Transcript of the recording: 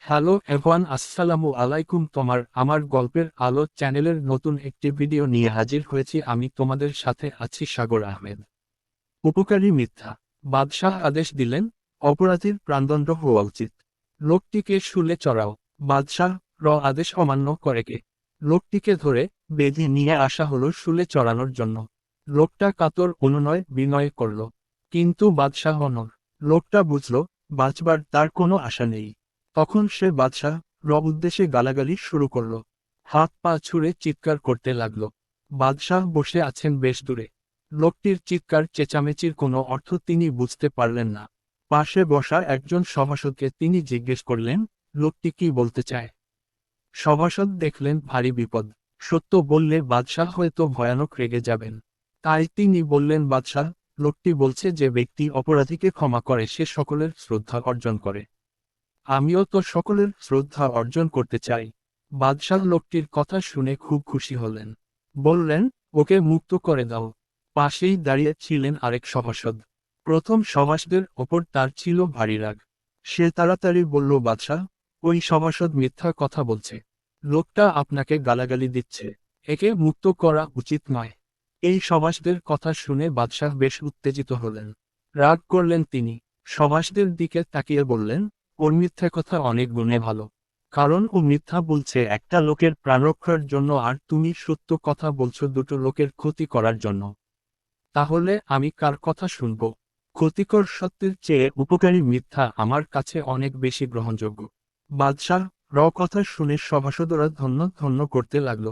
Hello everyone, আসসালামু আলাইকুম। আমার গল্পের আলো চ্যানেলের নতুন একটি ভিডিও নিয়ে হাজির হয়েছি। আমি তোমাদের সাথে আছি সাগর আহমেদ। উপকারী মিথ্যা। বাদশাহ আদেশ দিলেন, অপরাধীর প্রাণদণ্ড হওয়া উচিত। লোকটিকে শুলে চড়াও। বাদশাহ আদেশ অমান্য করে কে? লোকটিকে ধরে বেঁধে নিয়ে আসা হলো শুলে চড়ানোর জন্য। লোকটা কাতর অনুনয় বিনয় করল, কিন্তু বাদশাহ অনড়। লোকটা বুঝল বাঁচবার তার কোনো আশা নেই। তখন সে বাদশাহ উদ্দেশ্যে গালাগালি শুরু করল। হাত পা ছুঁড়ে চিৎকার করতে লাগল। বাদশাহ বসে আছেন বেশ দূরে। লোকটির চিৎকার চেঁচামেচির কোনো অর্থ তিনি বুঝতে পারলেন না। পাশে বসা একজন সভাসদকে তিনি জিজ্ঞেস করলেন, লোকটি কি বলতে চায়? সভাসদ দেখলেন ভারী বিপদ। সত্য বললে বাদশাহ হয়তো ভয়ানক রেগে যাবেন। তাই তিনি বললেন, বাদশাহ, লোকটি বলছে যে ব্যক্তি অপরাধীকে ক্ষমা করে সে সকলের শ্রদ্ধা অর্জন করে। আমিও তো সকলের শ্রদ্ধা অর্জন করতে চাই। বাদশাহ লোকটির কথা শুনে খুব খুশি হলেন। বললেন, ওকে মুক্ত করে দাও। পাশেই দাঁড়িয়ে ছিলেন আরেক সভাসদ। প্রথম সভাসদের ওপর তার ছিল ভারী রাগ। সে তাড়াতাড়ি বলল, বাদশাহ, ওই সভাসদ মিথ্যা কথা বলছে। লোকটা আপনাকে গালাগালি দিচ্ছে। একে মুক্ত করা উচিত নয়। এই সভাসদের কথা শুনে বাদশাহ বেশ উত্তেজিত হলেন। রাগ করলেন তিনি। সভাসদের দিকে তাকিয়ে বললেন, ওর মিথ্যা কথা অনেক গুণে ভালো। কারণ ও মিথ্যা বলছে একটা লোকের প্রাণ রক্ষার জন্য, আর তুমি সত্য কথা বলছো দুটো লোকের ক্ষতি করার জন্য। তাহলে আমি কার কথা শুনব? ক্ষতিকর সত্যের চেয়ে উপকারী মিথ্যা আমার কাছে অনেক বেশি গ্রহণযোগ্য। বাদশাহ কথা শুনে সভাসদরা ধন্য ধন্য করতে লাগলো।